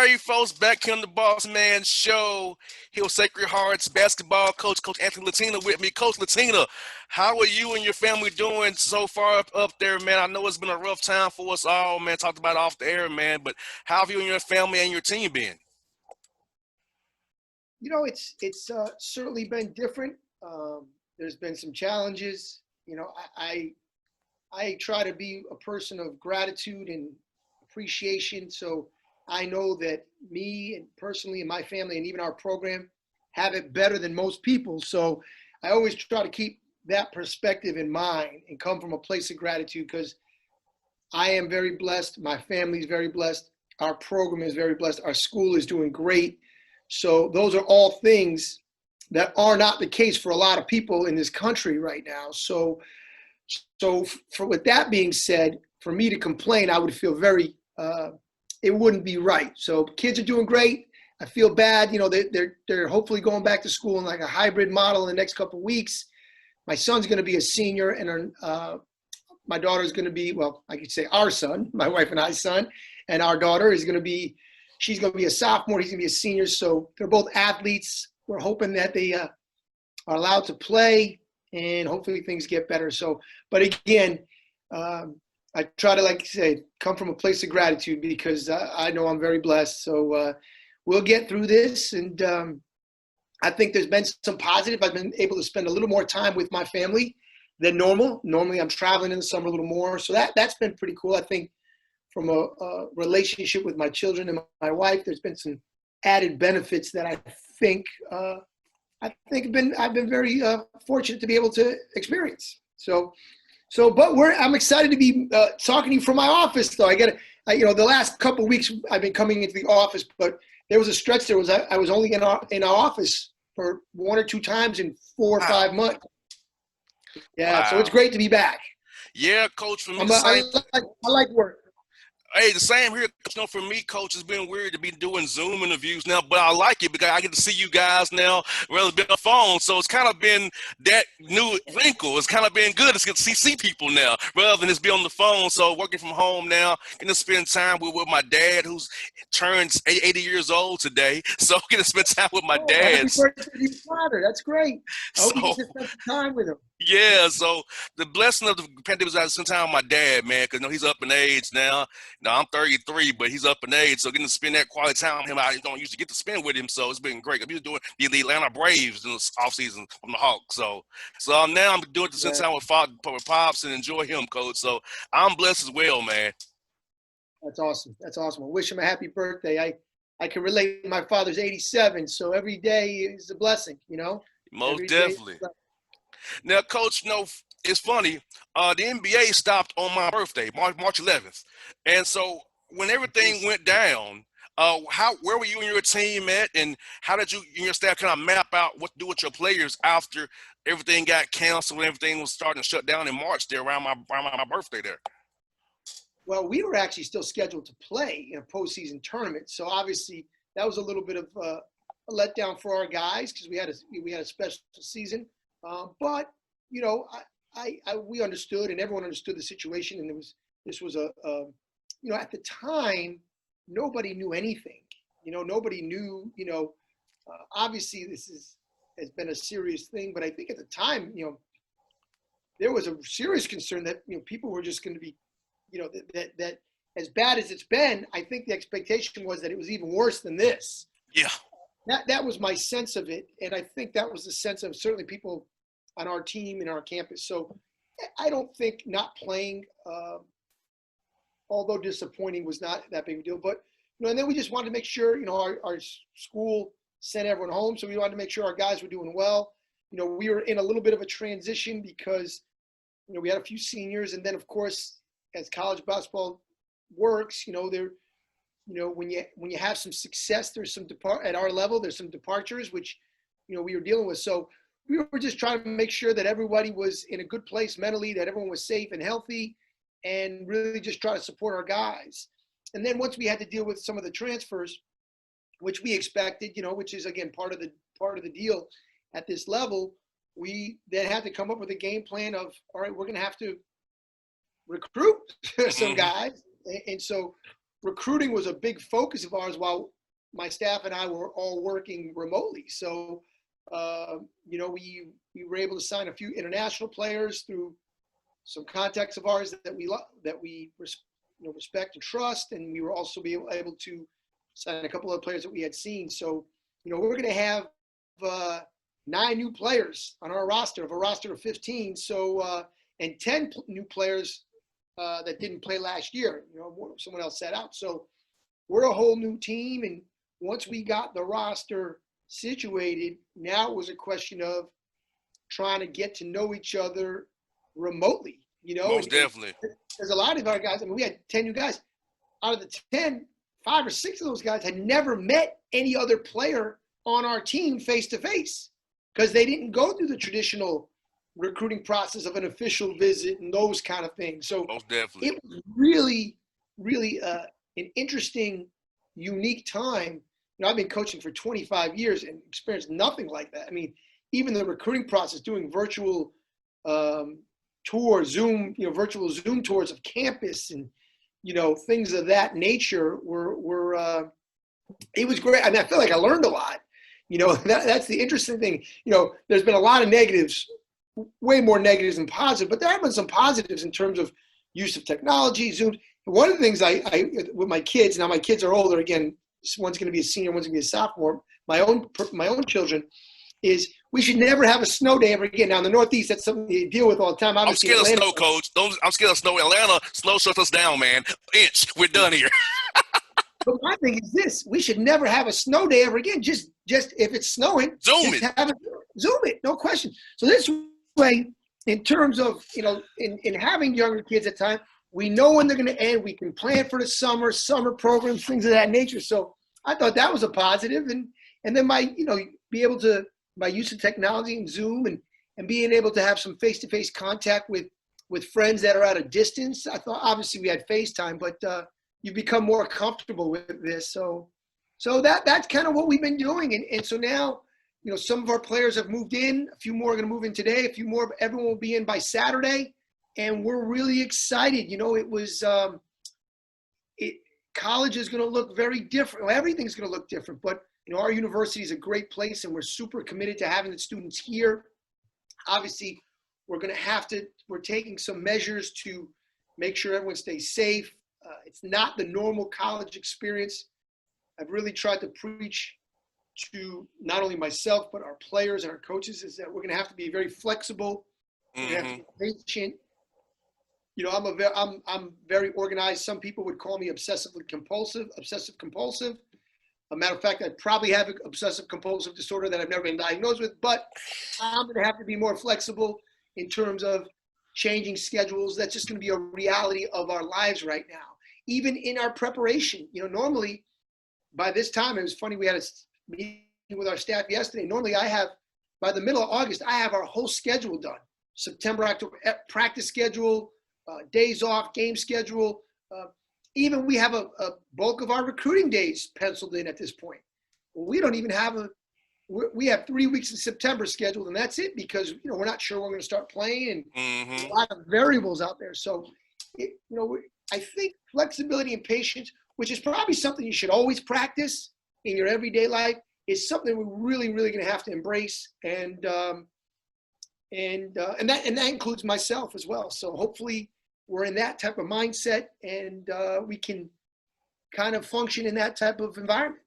right, folks, back here on the Bossman Show. Here with Sacred Hearts basketball coach, Coach Anthony Latina with me. Coach Latina, how are you and your family doing so far up there, man? I know it's been a rough time for us all, man. Talked about it off the air, man, but how have you and your family and your team been? It's certainly been different. There's been some challenges. I try to be a person of gratitude and appreciation. So I know that me and personally and my family and even our program have it better than most people. So I always try to keep that perspective in mind and come from a place of gratitude because I am very blessed. My family is very blessed. Our program is very blessed. Our school is doing great. So those are all things that are not the case for a lot of people in this country right now. With that being said, for me to complain, I would feel it wouldn't be right. So kids are doing great. I feel bad. They're hopefully going back to school in like a hybrid model in the next couple of weeks. My son's going to be a senior, and my daughter's going to be, well, I could say our son, my wife and I's son, and our daughter she's going to be a sophomore. He's going to be a senior. So they're both athletes. We're hoping that they are allowed to play, and hopefully things get better. So, but again, I try to, like I say, come from a place of gratitude because I know I'm very blessed. So we'll get through this. And I think there's been some positive. I've been able to spend a little more time with my family than normal. Normally I'm traveling in the summer a little more. So that's been pretty cool. I think from a relationship with my children and my wife, there's been some added benefits that I think I've been very fortunate to be able to experience. But I'm excited to be talking to you from my office, though. The last couple of weeks I've been coming into the office, but there was a stretch. I was only in our office for one or two times in 4 or 5 months. Yeah, wow. So it's great to be back. Yeah, Coach. For me, I like work. Hey, the same here. For me, Coach, it's been weird to be doing Zoom interviews now, but I like it because I get to see you guys now rather than a phone. So it's kind of been that new wrinkle. It's kind of been good to see people now rather than just be on the phone. So working from home now, getting to spend time with my dad, who's turns 80 years old today. So getting to spend time with my dad. Happy birthday to your father. That's great. I hope you get to spend some time with him. Yeah, so the blessing of the pandemic is I spend time with my dad, man, because he's up in age now. Now I'm 33, but he's up in age, so getting to spend that quality time with him, I don't usually get to spend with him, so it's been great. I'm doing the Atlanta Braves in the offseason from the Hawks, so now I'm doing it to spend time with Pops and enjoy him, Coach. So I'm blessed as well, man. That's awesome. That's awesome. I wish him a happy birthday. I can relate. My father's 87, so every day is a blessing, Most definitely. Now, Coach, it's funny. The NBA stopped on my birthday, March 11th, and so when everything went down, where were you and your team at, and how did you and your staff kind of map out what to do with your players after everything got canceled and everything was starting to shut down in March there around my birthday there? Well, we were actually still scheduled to play in a postseason tournament, so obviously that was a little bit of a letdown for our guys because we had a special season. But we understood, and everyone understood the situation, and this was at the time nobody knew anything. Nobody knew. Obviously this has been a serious thing, but I think at the time, there was a serious concern that people were just going to be, that as bad as it's been. I think the expectation was that it was even worse than this. Yeah. That was my sense of it, and I think that was the sense of certainly people on our team and our campus. So I don't think not playing, although disappointing, was not that big a deal. But, and then we just wanted to make sure, our school sent everyone home. So we wanted to make sure our guys were doing well. We were in a little bit of a transition because, we had a few seniors. And then, of course, as college basketball works, when you have some success, there's at our level, there's some departures, which, we were dealing with. So we were just trying to make sure that everybody was in a good place mentally, that everyone was safe and healthy, and really just try to support our guys. And then once we had to deal with some of the transfers, which we expected, which is again part of the deal at this level, we then had to come up with a game plan of, all right, we're going to have to recruit some guys. And so recruiting was a big focus of ours while my staff and I were all working remotely. So, we were able to sign a few international players through some contacts of ours that we respect and trust, and we were also able to sign a couple of players that we had seen. So, we're going to have 9 new players on our roster of a roster of 15. So, and 10 new players that didn't play last year. Someone else sat out. So we're a whole new team. And once we got the roster situated, now it was a question of trying to get to know each other remotely. Most definitely. There's a lot of our guys. I mean, we had 10 new guys. Out of the 10, 5 or 6 of those guys had never met any other player on our team face to face because they didn't go through the traditional recruiting process of an official visit and those kind of things. So most definitely, it was really, really an interesting, unique time. I've been coaching for 25 years and experienced nothing like that. I mean, even the recruiting process, doing virtual tours, virtual Zoom tours of campus and, things of that nature were it was great. I mean, I feel like I learned a lot. That's the interesting thing. There's been a lot of negatives, way more negatives than positive, but there have been some positives in terms of use of technology, Zoom. One of the things I with my kids, now my kids are older, again, one's going to be a senior, one's going to be a sophomore, my own children, is we should never have a snow day ever again. Now in the Northeast, that's something you deal with all the time. Obviously, I'm scared of snow, Coach. I'm scared of snow. Atlanta, snow shuts us down, man. Inch, we're done here. But my thing is this: we should never have a snow day ever again. Just if it's snowing, Zoom it, no question. So this way, in terms of in having younger kids at time, we know when they're going to end. We can plan for the summer programs, things of that nature. So I thought that was a positive, and then be able to, by use of technology and Zoom and being able to have some face-to-face contact with friends that are at a distance. I thought obviously we had FaceTime, but you become more comfortable with this. So that's kind of what we've been doing. And so now, some of our players have moved in. A few more are going to move in today. A few more, everyone will be in by Saturday. And we're really excited. It was college is going to look very different. Well, everything's going to look different. But, our university is a great place, and we're super committed to having the students here. Obviously, we're taking some measures to make sure everyone stays safe. It's not the normal college experience. I've really tried to preach to not only myself, but our players and our coaches is that we're going to have to be very flexible. We're going to have to be patient. I'm very organized. Some people would call me obsessive compulsive. A matter of fact, I probably have an obsessive compulsive disorder that I've never been diagnosed with, but I'm going to have to be more flexible in terms of changing schedules. That's just going to be a reality of our lives right now. Even in our preparation, normally by this time, it was funny, we had a meeting with our staff yesterday. Normally by the middle of August, I have our whole schedule done. September, October, practice schedule, days off, game schedule. Even we have a bulk of our recruiting days penciled in at this point. Well, we don't even have we have 3 weeks in September scheduled, and that's it because, we're not sure we're going to start playing and a lot of variables out there. So, I think flexibility and patience, which is probably something you should always practice in your everyday life, is something we're really, really going to have to embrace. And that includes myself as well. So hopefully we're in that type of mindset and we can kind of function in that type of environment.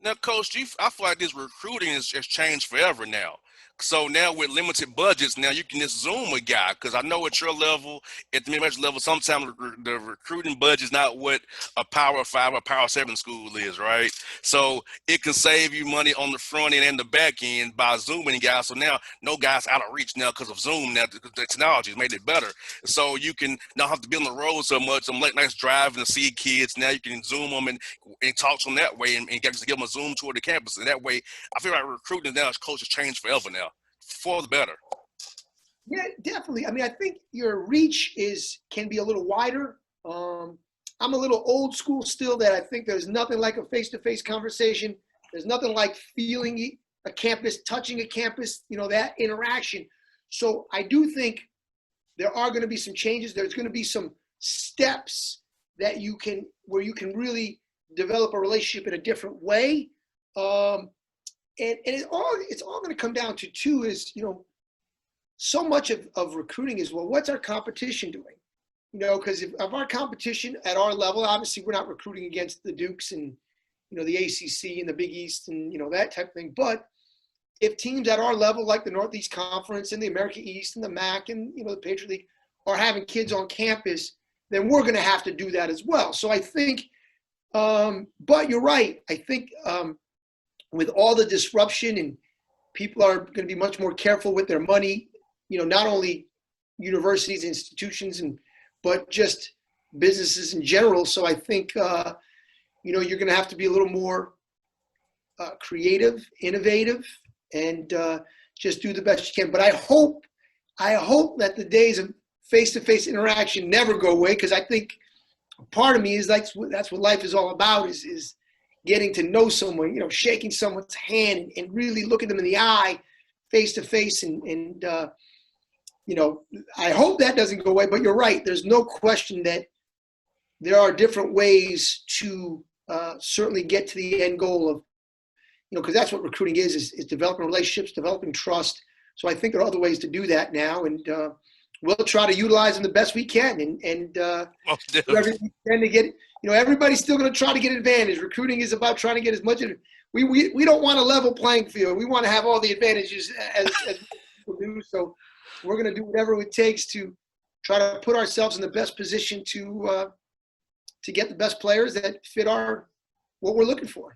Now, Coach, I feel like this recruiting has changed forever now. So now with limited budgets, now you can just Zoom a guy, because I know at your level, at the mid-major level, sometimes the recruiting budget is not what a Power 5 or Power 7 school is, right? So it can save you money on the front end and the back end by Zooming guys. So now no guys out of reach now because of Zoom. Now the technology has made it better. So you can not have to be on the road so much. Some late nights driving to see kids. Now you can Zoom them and talk to them that way and give them a Zoom tour of the campus. And that way, I feel like recruiting now as coaches changed forever now. For the better. Yeah, definitely. I mean, I think your reach can be a little wider. I'm a little old school still, that I think there's nothing like a face-to-face conversation. There's nothing like feeling a campus, touching a campus, that interaction. So I do think there are going to be some changes. There's going to be some steps that where you can really develop a relationship in a different way. And it's all going to come down to two is, so much of recruiting is, well, what's our competition doing? Because if our competition at our level, obviously we're not recruiting against the Dukes and, the ACC and the Big East and, that type of thing. But if teams at our level, like the Northeast Conference and the America East and the MAC and, the Patriot League are having kids on campus, then we're going to have to do that as well. So I think, but you're right. I think with all the disruption and people are going to be much more careful with their money, not only universities, institutions, but just businesses in general. So I think, you're going to have to be a little more creative, innovative, and just do the best you can. But I hope that the days of face-to-face interaction never go away, because I think part of me is that's what life is all about, is getting to know someone, shaking someone's hand and really looking them in the eye face-to-face. And I hope that doesn't go away. But you're right. There's no question that there are different ways to certainly get to the end goal of, because that's what recruiting is developing relationships, developing trust. So I think there are other ways to do that now, and we'll try to utilize them the best we can, and do everything we can to get. Everybody's still going to try to get advantage. Recruiting is about trying to get as much. We don't want a level playing field. We want to have all the advantages as people do. So we're going to do whatever it takes to try to put ourselves in the best position to get the best players that fit what we're looking for.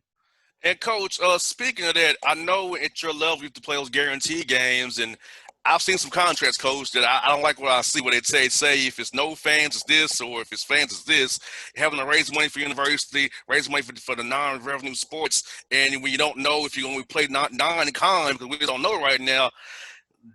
And Coach, speaking of that, I know at your level you have to play those guarantee games, and I've seen some contracts, Coach, that I don't like what I see. What they say if it's no fans, it's this, or if it's fans, it's this. Having to raise money for university, raise money for the non-revenue sports, and when you don't know if you're going to play non-con, because we don't know right now.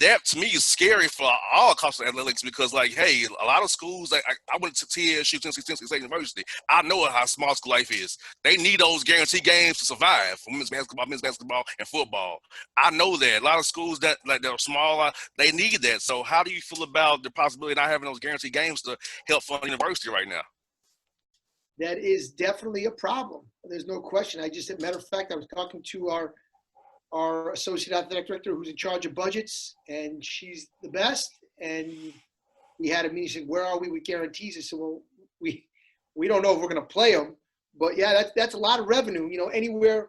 That to me is scary for all across the athletics, because, like, hey, a lot of schools, like I went to TSU, Tennessee State University. I know how small school life is. They need those guarantee games to survive for men's basketball, and football. I know that a lot of schools that are smaller, they need that. So how do you feel about the possibility of not having those guarantee games to help fund the university right now? That is definitely a problem. There's no question. As a matter of fact, I was talking to our associate athletic director who's in charge of budgets, and she's the best. And we had a meeting. She said, "Where are we with guarantees?" I said, "Well, we don't know if we're going to play them, but yeah, that's a lot of revenue. Anywhere,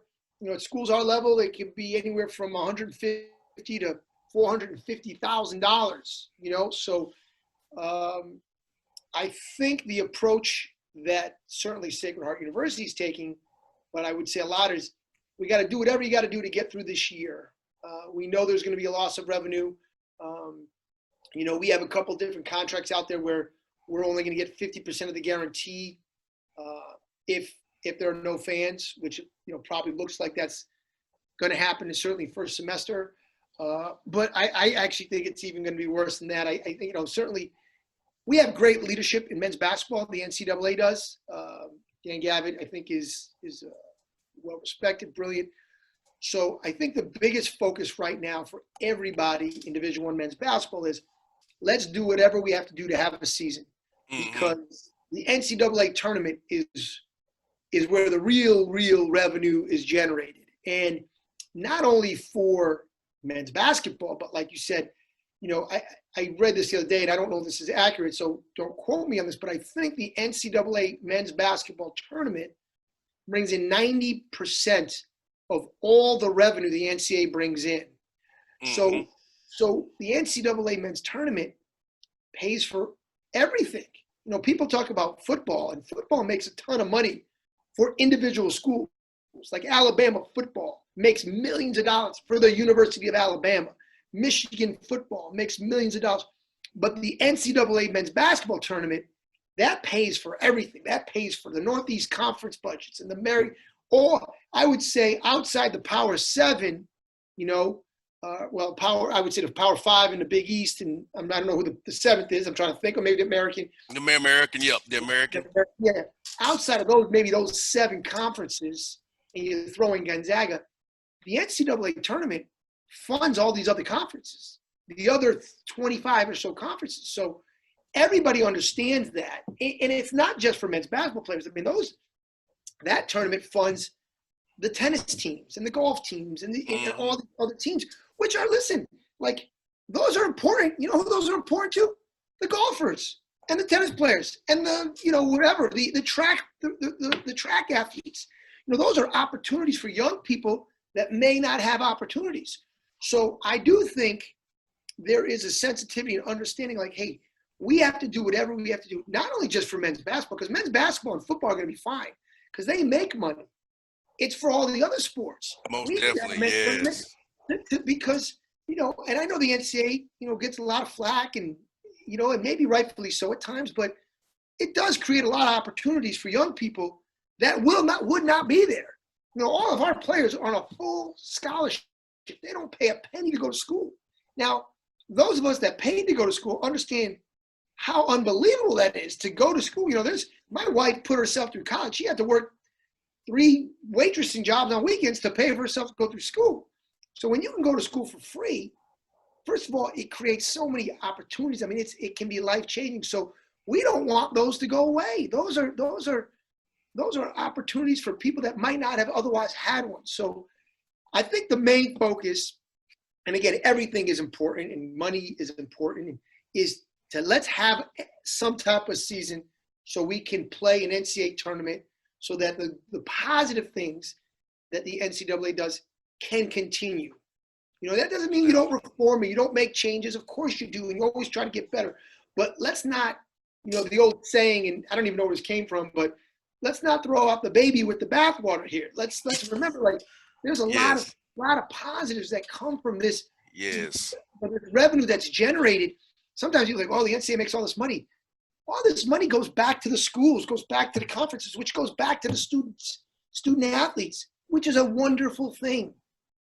at schools our level, it could be anywhere from $150,000 to $450,000. So I think the approach that certainly Sacred Heart University is taking, but I would say a lot is, we got to do whatever you got to do to get through this year. We know there's going to be a loss of revenue. We have a couple different contracts out there where we're only going to get 50% of the guarantee if there are no fans, which probably looks like that's going to happen in certainly first semester. But I actually think it's even going to be worse than that. I think certainly we have great leadership in men's basketball. The NCAA does. Dan Gavitt, I think, is well-respected, brilliant. So I think the biggest focus right now for everybody in Division I men's basketball is, let's do whatever we have to do to have a season, because the NCAA tournament is where the real revenue is generated. And not only for men's basketball, but like you said, I read this the other day, and I don't know if this is accurate, so don't quote me on this, but I think the NCAA men's basketball tournament brings in 90% of all the revenue the NCAA brings in. So the NCAA men's tournament pays for everything. People talk about football, and football makes a ton of money for individual schools. Like Alabama football makes millions of dollars for the University of Alabama. Michigan football makes millions of dollars. But the NCAA men's basketball tournament, that pays for everything. That pays for the Northeast Conference budgets and I would say outside the Power 7, I would say the Power 5 in the Big East, and I don't know who the seventh is. I'm trying to think, or maybe the American. The American, yep, the American. Yeah. Outside of those, maybe those 7 conferences, and you throw in Gonzaga, the NCAA tournament funds all these other conferences, the other 25 or so conferences. So everybody understands that. And it's not just for men's basketball players. I mean, that tournament funds the tennis teams and the golf teams and all the other teams, which are, listen, like, those are important. You know who those are important to? The golfers and the tennis players and whatever, the track athletes. Those are opportunities for young people that may not have opportunities. So I do think there is a sensitivity and understanding, like, hey, we have to do whatever we have to do, not only just for men's basketball, because men's basketball and football are going to be fine because they make money. It's for all the other sports. Most definitely, yes. Because, and I know the NCAA, gets a lot of flack and maybe rightfully so at times, but it does create a lot of opportunities for young people that would not be there. All of our players are on a full scholarship. They don't pay a penny to go to school. Now, those of us that paid to go to school understand how unbelievable that is to go to school. My wife put herself through college. She had to work 3 waitressing jobs on weekends to pay for herself to go through school. So when you can go to school for free, first of all, it creates so many opportunities. I mean, it can be life-changing. So we don't want those to go away. Those are opportunities for people that might not have otherwise had one. So I think the main focus, and again, everything is important and money is important, is to let's have some type of season so we can play an NCAA tournament so that the positive things that the NCAA does can continue. That doesn't mean you don't reform or you don't make changes. Of course you do, and you always try to get better. But let's not, the old saying, and I don't even know where this came from, but let's not throw out the baby with the bathwater here. Let's remember, like, there's a lot of positives that come from this. Yes. But the revenue that's generated, sometimes you're like, oh, the NCAA makes all this money. All this money goes back to the schools, goes back to the conferences, which goes back to the student athletes, which is a wonderful thing.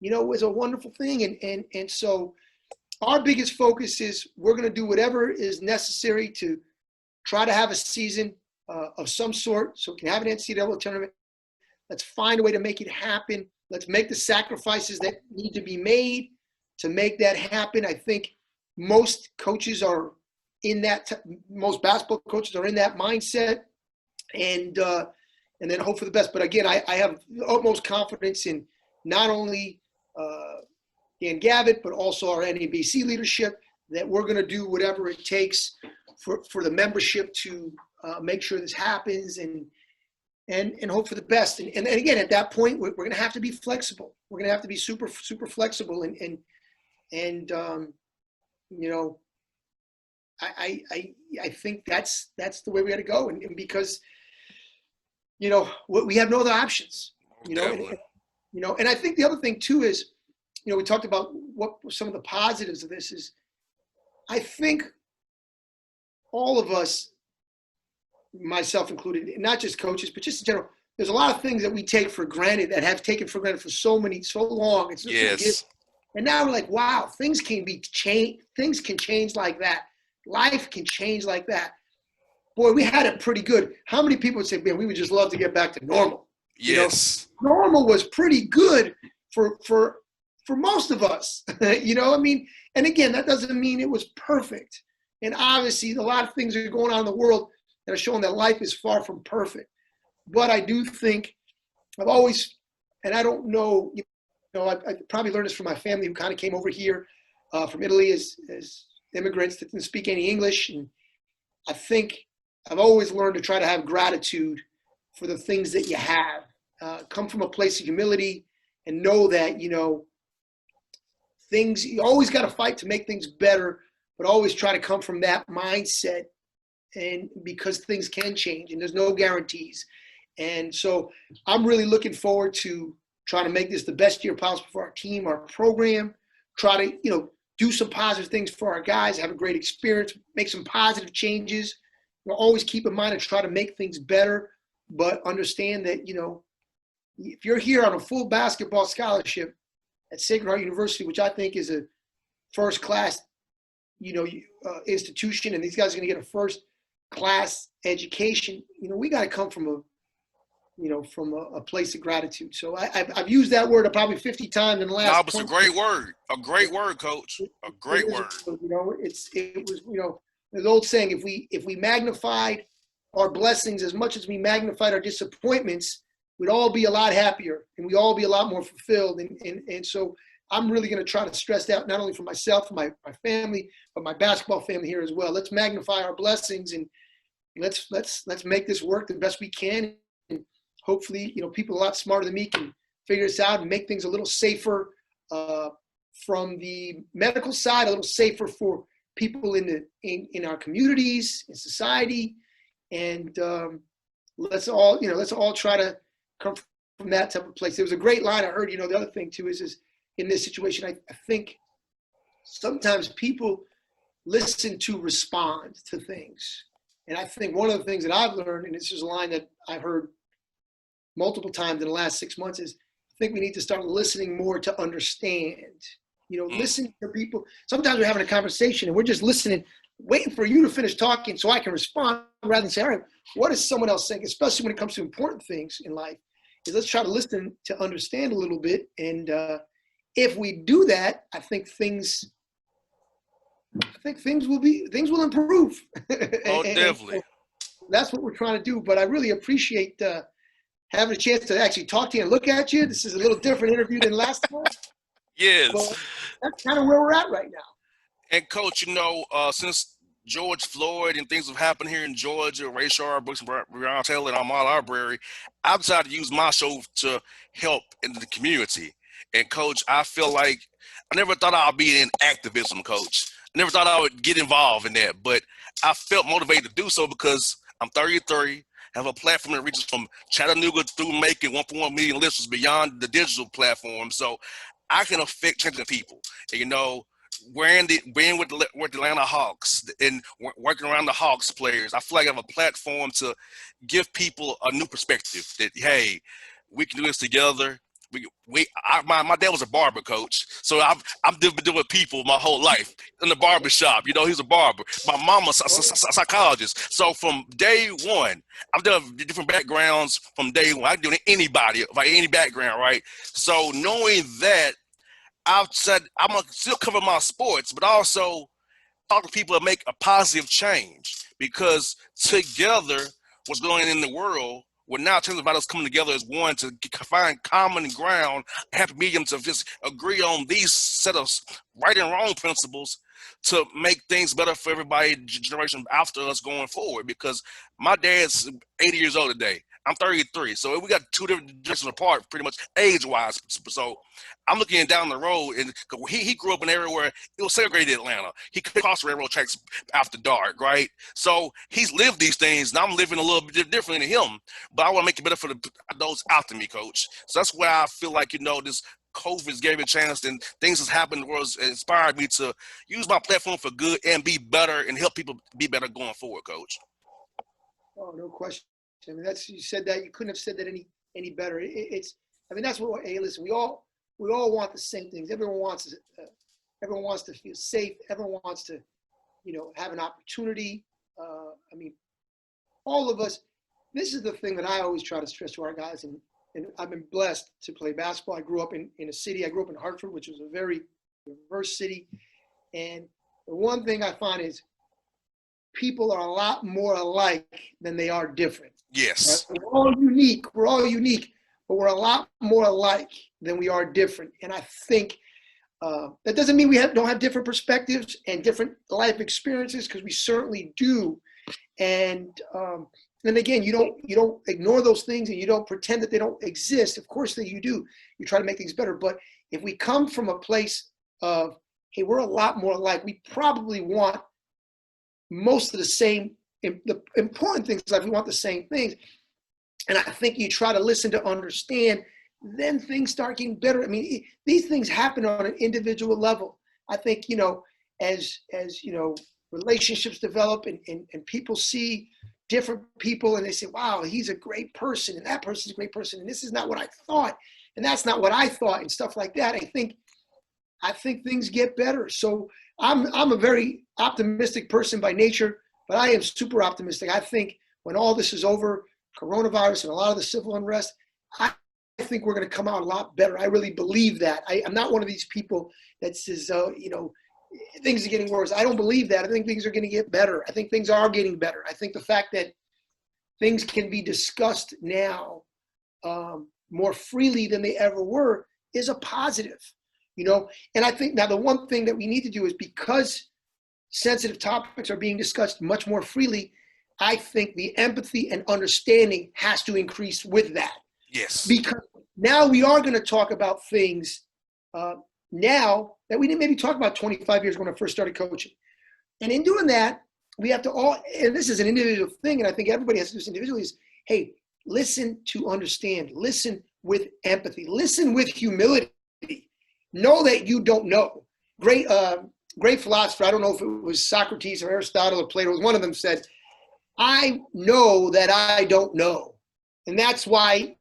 Is a wonderful thing. And so our biggest focus is we're going to do whatever is necessary to try to have a season of some sort so we can have an NCAA tournament. Let's find a way to make it happen. Let's make the sacrifices that need to be made to make that happen. I think most coaches are in that, most basketball coaches are in that mindset, and then hope for the best. But again, I have the utmost confidence in not only Dan Gavitt, but also our NABC leadership, that we're going to do whatever it takes for the membership to make sure this happens and hope for the best. And again, at that point, we're going to have to be flexible. We're going to have to be super, super flexible. I think that's the way we got to go. And because, we have no other options, and I think the other thing too is, we talked about what some of the positives of this is. I think all of us, myself included, not just coaches, but just in general, there's a lot of things that we take for granted, that have taken for granted for so long. It's just and now we're like, wow, things can be changed. Things can change like that. Life can change like that. Boy, we had it pretty good. How many people would say, man, we would just love to get back to normal? Yes. Normal was pretty good for most of us. I mean, and again, that doesn't mean it was perfect. And obviously, a lot of things are going on in the world that are showing that life is far from perfect. But I do think I've always, and I don't know, I probably learned this from my family who kind of came over here from Italy as immigrants that didn't speak any English. And I think I've always learned to try to have gratitude for the things that you have. Come from a place of humility and know that, things, you always got to fight to make things better, but always try to come from that mindset, and because things can change and there's no guarantees. And so I'm really looking forward to trying to make this the best year possible for our team, our program, try to, do some positive things for our guys, have a great experience, make some positive changes. Always keep in mind and try to make things better, but understand that, if you're here on a full basketball scholarship at Sacred Heart University, which I think is a first-class, institution, and these guys are going to get a first-class education, we got to come from a place of gratitude. So I've used that word probably 50 times in the last. No, it's a great word. A great word, Coach. A great word. It was, There's an old saying, if we magnified our blessings as much as we magnified our disappointments, we'd all be a lot happier and we'd all be a lot more fulfilled. And so I'm really going to try to stress that, not only for myself, for my family, but my basketball family here as well. Let's magnify our blessings and let's make this work the best we can. And hopefully, people a lot smarter than me can figure this out and make things a little safer from the medical side, a little safer for people in our communities, in society. And let's all try to come from that type of place. There was a great line I heard. The other thing too is in this situation, I think sometimes people listen to respond to things. And I think one of the things that I've learned, and this is a line that I've heard multiple times in the last 6 months, is I think we need to start listening more to understand. Listen to people. Sometimes we're having a conversation and we're just listening, waiting for you to finish talking so I can respond, rather than say, all right, what is someone else saying? Especially when it comes to important things in life, is let's try to listen to understand a little bit. And if we do that, I think things will improve. Oh, definitely. And that's what we're trying to do. But I really appreciate having a chance to actually talk to you and look at you. This is a little different interview than last time. Yes. But that's kind of where we're at right now. And Coach, since George Floyd and things have happened here in Georgia, Ray Sharp, Brooks, and Brown Taylor, and Ahmaud Arbery, I've decided to use my show to help in the community. And Coach, I feel like I never thought I'd be in activism, Coach. I never thought I would get involved in that, but I felt motivated to do so because I'm 33, have a platform that reaches from Chattanooga through Macon, 1.1 million listeners beyond the digital platform. So I can affect changing people. And, being with the Atlanta Hawks and working around the Hawks players, I feel like I have a platform to give people a new perspective that, hey, we can do this together. My dad was a barber, Coach, so I've been doing people my whole life in the barber shop. He's a barber. My mama's a psychologist. So from day one, I've done different backgrounds from day one. I can do anybody, like any background, right? So knowing that, I've said I'm gonna still cover my sports, but also talk to people that make a positive change, because together, what's going on in the world, we're now talking about us coming together as one to find common ground, happy medium to just agree on these set of right and wrong principles to make things better for everybody, generation after us going forward. Because my dad's 80 years old today. I'm 33, so we got two different generations apart, pretty much age-wise. So I'm looking down the road, and he grew up in an area where it was segregated Atlanta. He could cross railroad tracks after dark, right? So he's lived these things, and I'm living a little bit differently than him. But I want to make it better for those after me, Coach. So that's where I feel like, this COVID gave me a chance, and things has happened where it's inspired me to use my platform for good and be better and help people be better going forward, Coach. Oh, no question. I mean, you said that. You couldn't have said that any better. That's what. Hey, listen, we all want the same things. Everyone wants to feel safe. Everyone wants to, have an opportunity. All of us. This is the thing that I always try to stress to our guys, and I've been blessed to play basketball. I grew up in a city. I grew up in Hartford, which was a very diverse city, and the one thing I find is people are a lot more alike than they are different. Yes. Right? We're all unique, but we're a lot more alike than we are different. And I think that doesn't mean we don't have different perspectives and different life experiences, because we certainly do. And again, you don't ignore those things, and you don't pretend that they don't exist. Of course that you do. You try to make things better. But if we come from a place of, hey, we're a lot more alike, we probably want most of the same, the important things, like we want the same things. And I think you try to listen to understand, then things start getting better. I mean, these things happen on an individual level. I think, as relationships develop and people see different people and they say, wow, he's a great person and that person's a great person, and this is not what I thought, and that's not what I thought, and stuff like that. I think things get better. So I'm a very optimistic person by nature, but I am super optimistic. I think when all this is over, coronavirus and a lot of the civil unrest, I think we're going to come out a lot better. I really believe that. I'm not one of these people that says, things are getting worse. I don't believe that. I think things are going to get better. I think things are getting better. I think the fact that things can be discussed now more freely than they ever were is a positive, you know? And I think now the one thing that we need to do is, because sensitive topics are being discussed much more freely, I think the empathy and understanding has to increase with that. Yes. Because now we are going to talk about things now that we didn't maybe talk about 25 years when I first started coaching. And in doing that, we have to all, and this is an individual thing, and I think everybody has to do this individually, is, hey, listen to understand, listen with empathy, listen with humility. Know that you don't know. Great philosopher, I don't know if it was Socrates or Aristotle or Plato, one of them said, I know that I don't know. And that's why,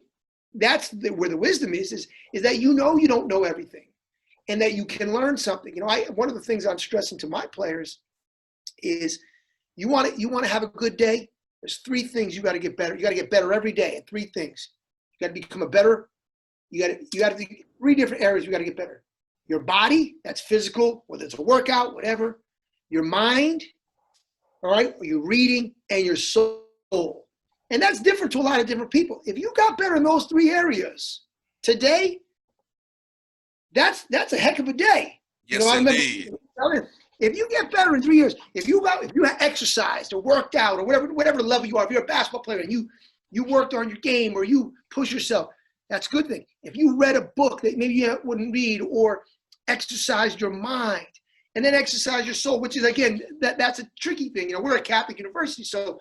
where the wisdom is that you know you don't know everything, and that you can learn something. You know, one of the things I'm stressing to my players is, you want to have a good day. There's 3 things you got to get better. You got to get better every day at 3 things. You got to become a better. You got to 3 different areas. You got to get better. Your body, that's physical, whether it's a workout, whatever. Your mind, all right, or your reading, and your soul. And that's different to a lot of different people. If you got better in those 3 areas today, that's a heck of a day. Yes, you know, indeed. If you get better in 3 years, if you have exercised or worked out or whatever level you are, if you're a basketball player and you worked on your game or you push yourself, that's a good thing. If you read a book that maybe you wouldn't read, or exercised your mind and then exercise your soul, which is, again, that's a tricky thing. You know, we're a Catholic university, so,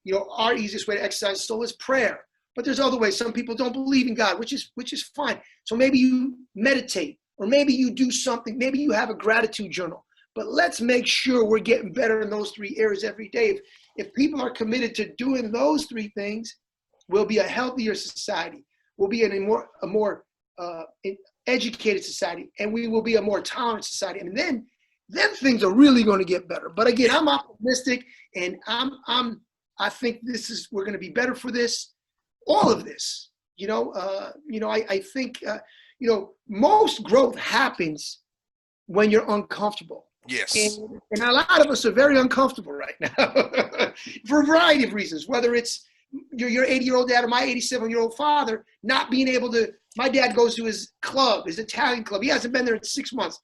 you know, our easiest way to exercise soul is prayer. But there's other ways. Some people don't believe in God, which is fine. So maybe you meditate, or maybe you do something. Maybe you have a gratitude journal. But let's make sure we're getting better in those 3 areas every day. If people are committed to doing those 3 things, we'll be a healthier society. We'll be in a more educated society, and we will be a more tolerant society. And then things are really going to get better. But again, I'm optimistic, and I think we're going to be better for this, all of this. I think most growth happens when you're uncomfortable. Yes. And a lot of us are very uncomfortable right now for a variety of reasons, whether it's your 80-year-old dad or my 87-year-old father not being able to. My dad goes to his club, his Italian club. He hasn't been there in 6 months.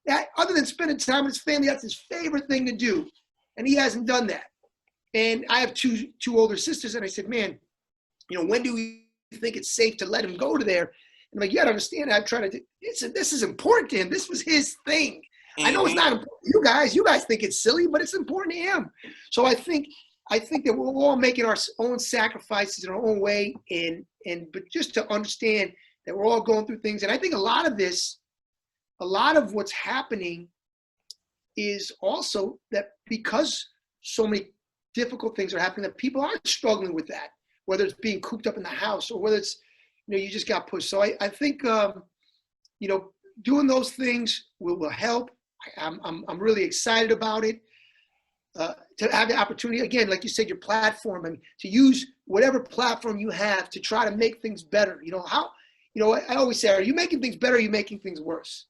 That, other than spending time with his family, that's his favorite thing to do. And he hasn't done that. And I have two older sisters, and I said, man, when do we think it's safe to let him go to there? And I'm like, you gotta understand, I'm trying to, this is important to him. This was his thing. I know it's not important to you guys. You guys think it's silly, but it's important to him. So I think that we're all making our own sacrifices in our own way, but just to understand that we're all going through things. And I think a lot of what's happening is also that because so many difficult things are happening, that people are struggling with that, whether it's being cooped up in the house or whether it's, you just got pushed. So I think, doing those things will help. I'm really excited about it. To have the opportunity, again, like you said, your platform, and to use whatever platform you have to try to make things better. I always say, are you making things better, or are you making things worse?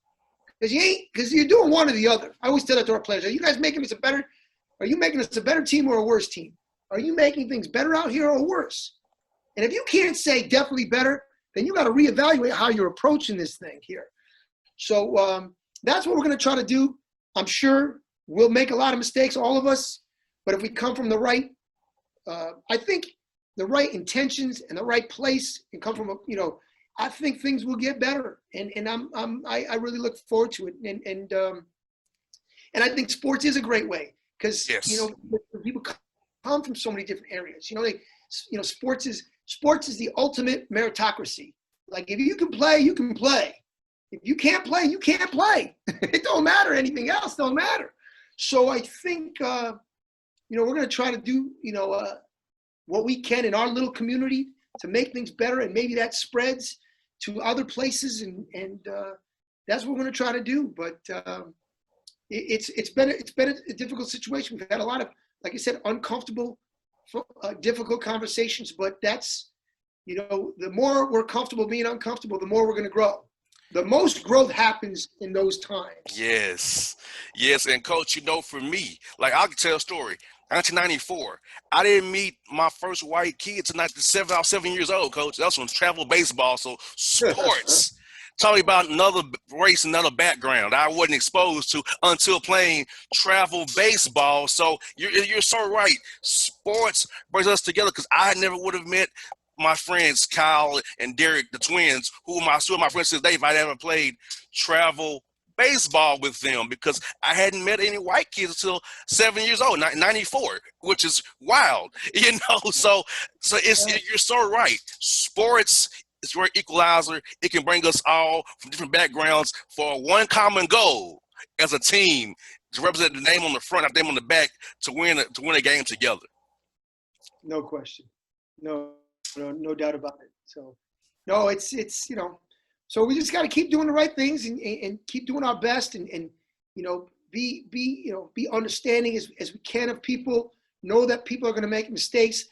Because you're doing one or the other. I always tell that to our players. Are you guys making us are you making us a better team or a worse team? Are you making things better out here or worse? And if you can't say definitely better, then you got to reevaluate how you're approaching this thing here. So that's what we're going to try to do. I'm sure we'll make a lot of mistakes, all of us, but if we come from the right, I think the right intentions and the right place, and come from I think things will get better, and I really look forward to it, and I think sports is a great way, because people come from so many different areas. Sports is the ultimate meritocracy. Like, if you can play, you can play. If you can't play, you can't play. It don't matter. Anything else don't matter. So I think, we're going to try to do, what we can in our little community to make things better. And maybe that spreads to other places. And that's what we're going to try to do. But it's been a difficult situation. We've had a lot of, like I said, uncomfortable, difficult conversations. But that's, the more we're comfortable being uncomfortable, the more we're going to grow. The most growth happens in those times. Yes. Yes. And coach, for me, like I can tell a story. 1994, I didn't meet my first white kid until 97. I was 7 years old, coach. That was from travel baseball. So sports. Talking about another race, another background I wasn't exposed to until playing travel baseball. So you're so right. Sports brings us together because I never would have met my friends Kyle and Derek, the twins, who are still my friends today, if I never played travel baseball with them, because I hadn't met any white kids until 7 years old, 94, which is wild, So you're so right. Sports is your equalizer. It can bring us all from different backgrounds for one common goal as a team to represent the name on the front, the name on the back, to win a game together. No question. No doubt about it. So, no, it's so we just got to keep doing the right things and keep doing our best and be understanding as we can of people. Know that people are going to make mistakes.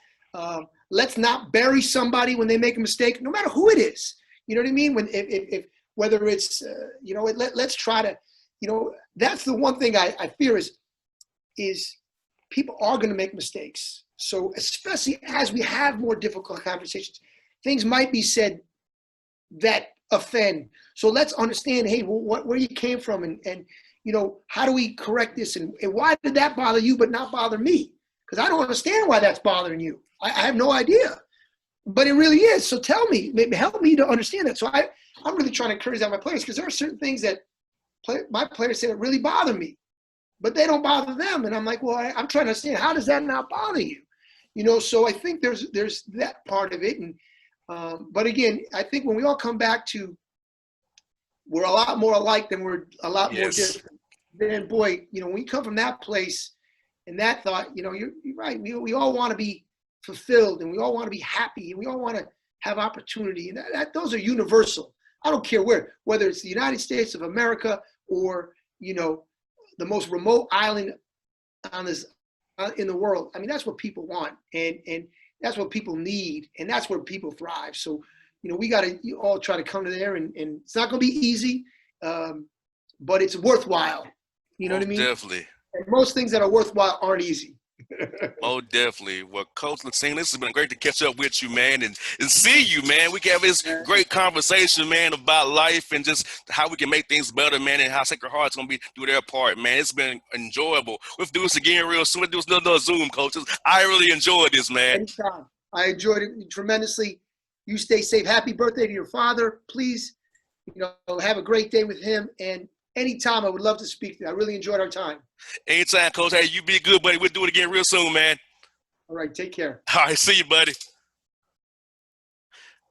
Let's not bury somebody when they make a mistake, no matter who it is. You know what I mean? If whether it's let's try to, that's the one thing I fear is people are going to make mistakes. So especially as we have more difficult conversations, things might be said that offend. So let's understand, hey, where you came from, and how do we correct this, and why did that bother you but not bother me? Because I don't understand why that's bothering you. I have no idea, but it really is. So tell me, help me to understand that. So I'm really trying to encourage out my players, because there are certain things that my players say that really bother me, but they don't bother them. And I'm like, well, I'm trying to understand, how does that not bother you? So I think there's that part of it. And but again, I think when we all come back to, we're a lot more alike than we're a lot more different. Then boy, when we come from that place and that thought, you're right. We all want to be fulfilled, and we all want to be happy, and we all want to have opportunity. And those are universal. I don't care whether it's the United States of America or, the most remote island on this in the world. I mean, that's what people want, and that's what people need, and that's where people thrive. So, we got to all try to come to there, and it's not going to be easy, but it's worthwhile. You know what I mean? Definitely. And most things that are worthwhile aren't easy. Oh, definitely. Well, Coach Latina, this has been great to catch up with you, man, and see you, man. We can have this great conversation, man, about life and just how we can make things better, man, and how Sacred Heart's going to do their part, man. It's been enjoyable. We'll do this again real soon. We'll do another Zoom, coaches. I really enjoyed this, man. Anytime. I enjoyed it tremendously. You stay safe. Happy birthday to your father. Please, have a great day with him. And anytime, I would love to speak to you. I really enjoyed our time. Anytime, Coach. Hey, you be good, buddy. We'll do it again real soon, man. All right. Take care. All right. See you, buddy.